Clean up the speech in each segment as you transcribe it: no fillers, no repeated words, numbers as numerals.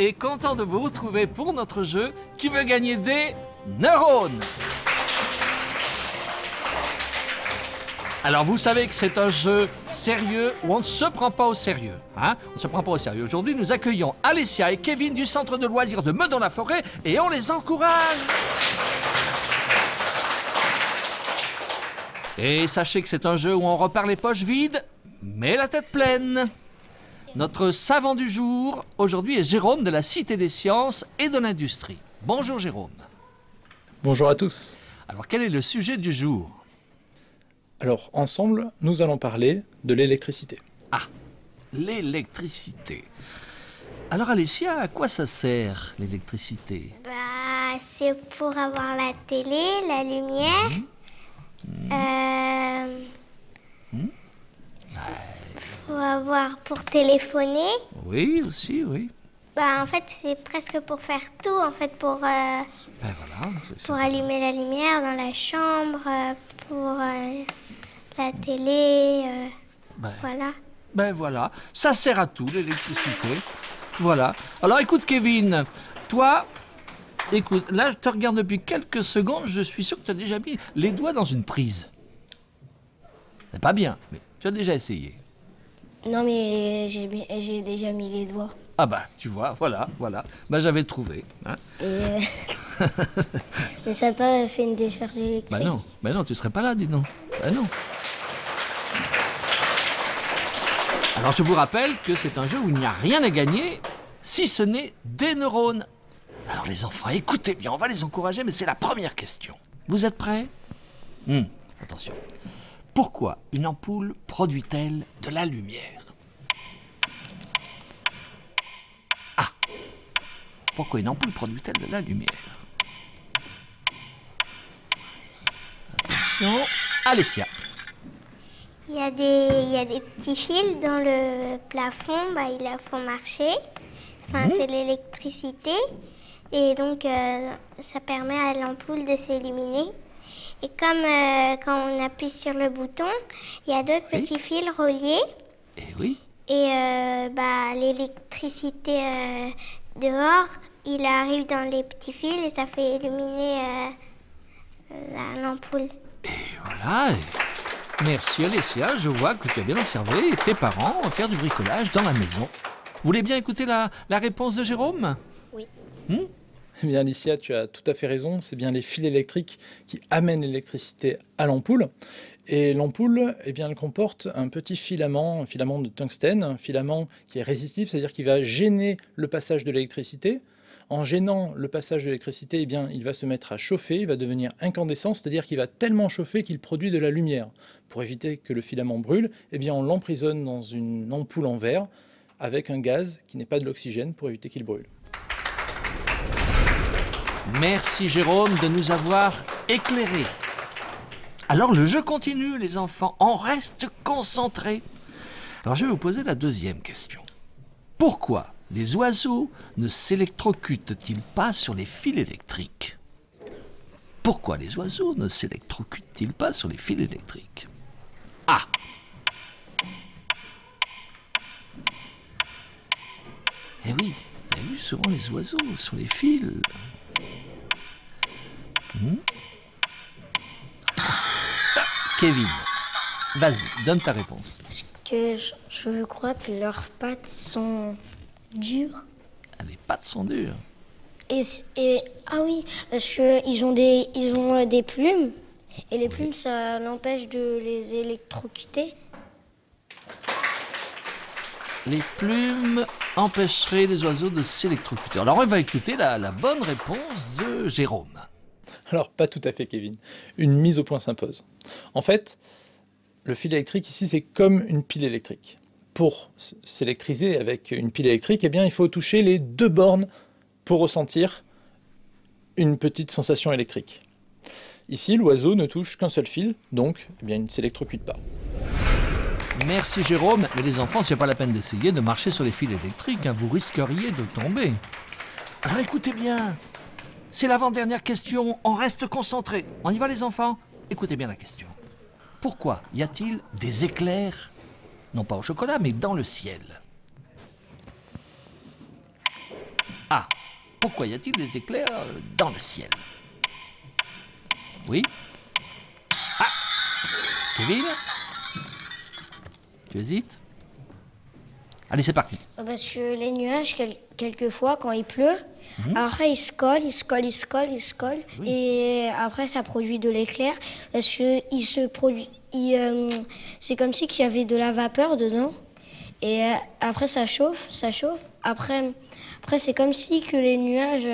et content de vous retrouver pour notre jeu qui veut gagner des neurones. Alors vous savez que c'est un jeu sérieux où on ne se prend pas au sérieux. Hein? On ne se prend pas au sérieux. Aujourd'hui, nous accueillons Alessia et Kevin du centre de loisirs de Meudon-la-Forêt et on les encourage. Et sachez que c'est un jeu où on repart les poches vides, mais la tête pleine. Notre savant du jour, aujourd'hui, est Jérôme de la Cité des Sciences et de l'Industrie. Bonjour Jérôme. Bonjour à tous. Alors quel est le sujet du jour? Alors ensemble, nous allons parler de l'électricité. Ah, l'électricité. Alors Alessia, à quoi ça sert l'électricité? C'est pour avoir la télé, la lumière. Faut avoir pour téléphoner. Oui, aussi, oui. En fait, c'est presque pour faire tout. En fait, pour Voilà. pour allumer la lumière dans la chambre, pour la télé. Voilà. Ben voilà, ça sert à tout, l'électricité. Voilà. Alors écoute Kevin, toi, écoute, là je te regarde depuis quelques secondes, je suis sûr que tu as déjà mis les doigts dans une prise. C'est pas bien, mais tu as déjà essayé. Non, mais j'ai déjà mis les doigts. Ah bah, tu vois, voilà. Ben j'avais trouvé. Hein. Mais ça n'a pas fait une décharge électrique. Ben non, tu serais pas là, dis donc. Ben non. Alors je vous rappelle que c'est un jeu où il n'y a rien à gagner, si ce n'est des neurones. Alors les enfants, écoutez bien, on va les encourager, mais c'est la première question. Vous êtes prêts? Attention. Pourquoi une ampoule produit-elle de la lumière? Ah! Pourquoi une ampoule produit-elle de la lumière? Attention, Alessia. Il y a des petits fils dans le plafond. Ils la font marcher. C'est l'électricité. Et donc, ça permet à l'ampoule de s'illuminer. Et comme quand on appuie sur le bouton, il y a d'autres petits fils reliés. Eh oui. Et l'électricité dehors, il arrive dans les petits fils et ça fait illuminer l'ampoule. Et voilà. Merci Alessia, je vois que tu as bien observé tes parents faire du bricolage dans la maison. Vous voulez bien écouter la réponse de Jérôme? Oui. Eh bien Alicia, tu as tout à fait raison, c'est bien les fils électriques qui amènent l'électricité à l'ampoule. Et l'ampoule, eh bien, elle comporte un petit filament, un filament de tungstène, un filament qui est résistif, c'est-à-dire qu'il va gêner le passage de l'électricité. En gênant le passage de l'électricité, eh bien, il va se mettre à chauffer, il va devenir incandescent, c'est-à-dire qu'il va tellement chauffer qu'il produit de la lumière. Pour éviter que le filament brûle, eh bien, on l'emprisonne dans une ampoule en verre avec un gaz qui n'est pas de l'oxygène pour éviter qu'il brûle. Merci Jérôme de nous avoir éclairés. Alors le jeu continue les enfants, on reste concentrés. Alors je vais vous poser la deuxième question. Pourquoi les oiseaux ne s'électrocutent-ils pas sur les fils électriques? Pourquoi les oiseaux ne s'électrocutent-ils pas sur les fils électriques? Ah! Eh oui, vous avez vu souvent les oiseaux sur les fils. Kevin, vas-y, donne ta réponse. Parce que je crois que leurs pattes sont dures. Ah, les pattes sont dures. Ah oui, parce qu'ils ont des plumes. Et les plumes, ça l'empêche de les électrocuter. Les plumes empêcheraient les oiseaux de s'électrocuter. Alors on va écouter la bonne réponse de Jérôme. Alors, pas tout à fait, Kevin. Une mise au point s'impose. En fait, le fil électrique ici, c'est comme une pile électrique. Pour s'électriser avec une pile électrique, eh bien, il faut toucher les deux bornes pour ressentir une petite sensation électrique. Ici, l'oiseau ne touche qu'un seul fil, donc eh bien, il ne s'électrocute pas. Merci Jérôme, mais les enfants, c'est pas la peine d'essayer de marcher sur les fils électriques, hein, vous risqueriez de tomber. Alors écoutez bien, c'est l'avant-dernière question, on reste concentrés. On y va les enfants? Écoutez bien la question. Pourquoi y a-t-il des éclairs, non pas au chocolat, mais dans le ciel? Pourquoi y a-t-il des éclairs dans le ciel? Oui? Ah! Kevin? Tu hésites? Allez, c'est parti. Parce que les nuages, quelquefois, quand il pleut, après ils se collent, ils se collent, ils se collent, ils se collent. Oui. Et après, ça produit de l'éclair. Parce que c'est comme si qu'il y avait de la vapeur dedans. Et après, ça chauffe, ça chauffe. Après c'est comme si que les nuages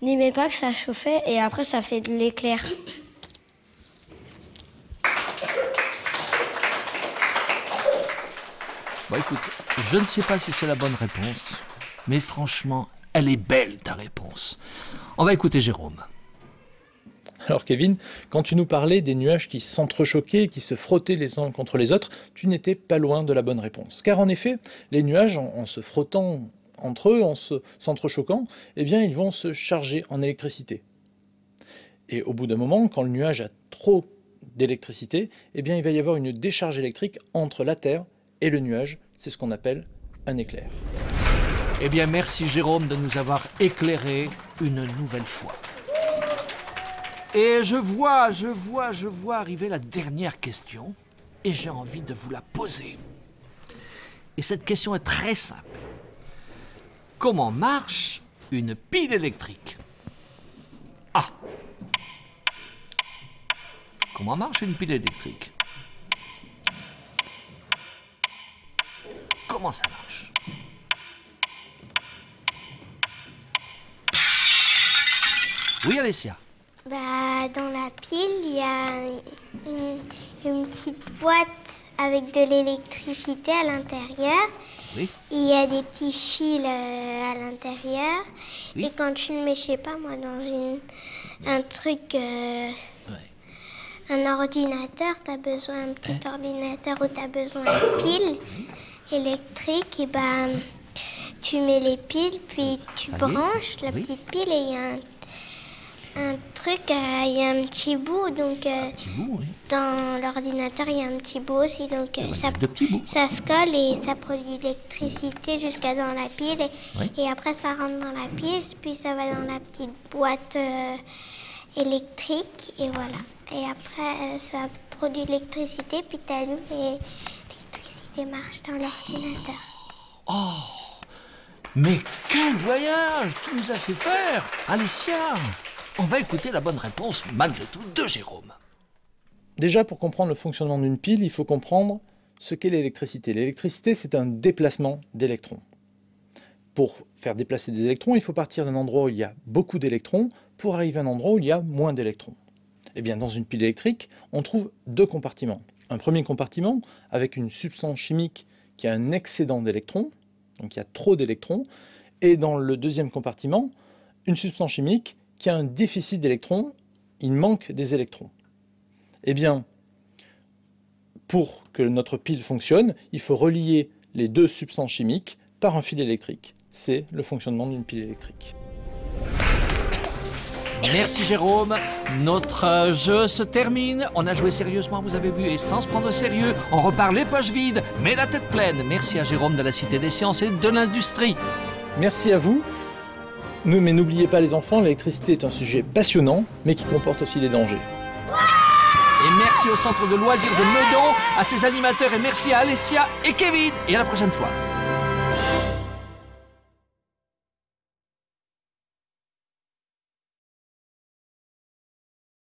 n'aimaient pas que ça chauffait. Et après, ça fait de l'éclair. Bon, écoute, je ne sais pas si c'est la bonne réponse, mais franchement, elle est belle, ta réponse. On va écouter Jérôme. Alors Kevin, quand tu nous parlais des nuages qui s'entrechoquaient, qui se frottaient les uns contre les autres, tu n'étais pas loin de la bonne réponse. Car en effet, les nuages, en se frottant entre eux, en s'entrechoquant, eh bien, ils vont se charger en électricité. Et au bout d'un moment, quand le nuage a trop d'électricité, eh bien, il va y avoir une décharge électrique entre la Terre et le nuage. C'est ce qu'on appelle un éclair. Eh bien, merci Jérôme de nous avoir éclairés une nouvelle fois. Et je vois arriver la dernière question, et j'ai envie de vous la poser. Et cette question est très simple. Comment marche une pile électrique? Ah! Comment marche une pile électrique? Comment ça marche? Oui, Alessia. Bah, dans la pile, il y a une petite boîte avec de l'électricité à l'intérieur. Oui. Il y a des petits fils à l'intérieur. Oui. Et quand tu le mets, je sais pas moi, dans un truc, un ordinateur, tu as besoin d'un petit ordinateur où tu as besoin de piles électriques. Et ben, tu mets les piles, puis tu branches la petite pile et il y a un truc, il y a un petit bout, donc Petit bout, oui. dans l'ordinateur il y a un petit bout aussi, donc ça, deux petits bouts. ça se colle et ça produit de l'électricité jusqu'à dans la pile Oui. et après ça rentre dans la pile, puis ça va dans la petite boîte électrique et voilà. Et après ça produit de l'électricité, puis tu allumes et l'électricité marche dans l'ordinateur. Mais quel voyage tu nous as fait faire, Alessia! On va écouter la bonne réponse, malgré tout, de Jérôme. Déjà, pour comprendre le fonctionnement d'une pile, il faut comprendre ce qu'est l'électricité. L'électricité, c'est un déplacement d'électrons. Pour faire déplacer des électrons, il faut partir d'un endroit où il y a beaucoup d'électrons pour arriver à un endroit où il y a moins d'électrons. Eh bien, dans une pile électrique, on trouve deux compartiments. Un premier compartiment avec une substance chimique qui a un excédent d'électrons, donc il y a trop d'électrons, et dans le deuxième compartiment, une substance chimique qui a un déficit d'électrons, il manque des électrons. Eh bien, pour que notre pile fonctionne, il faut relier les deux substances chimiques par un fil électrique. C'est le fonctionnement d'une pile électrique. Merci Jérôme. Notre jeu se termine. On a joué sérieusement, vous avez vu, et sans se prendre au sérieux. On repart les poches vides, mais la tête pleine. Merci à Jérôme de la Cité des Sciences et de l'Industrie. Merci à vous. Mais n'oubliez pas les enfants, l'électricité est un sujet passionnant, mais qui comporte aussi des dangers. Et merci au Centre de loisirs de Meudon, à ses animateurs, et merci à Alessia et Kevin. Et à la prochaine fois.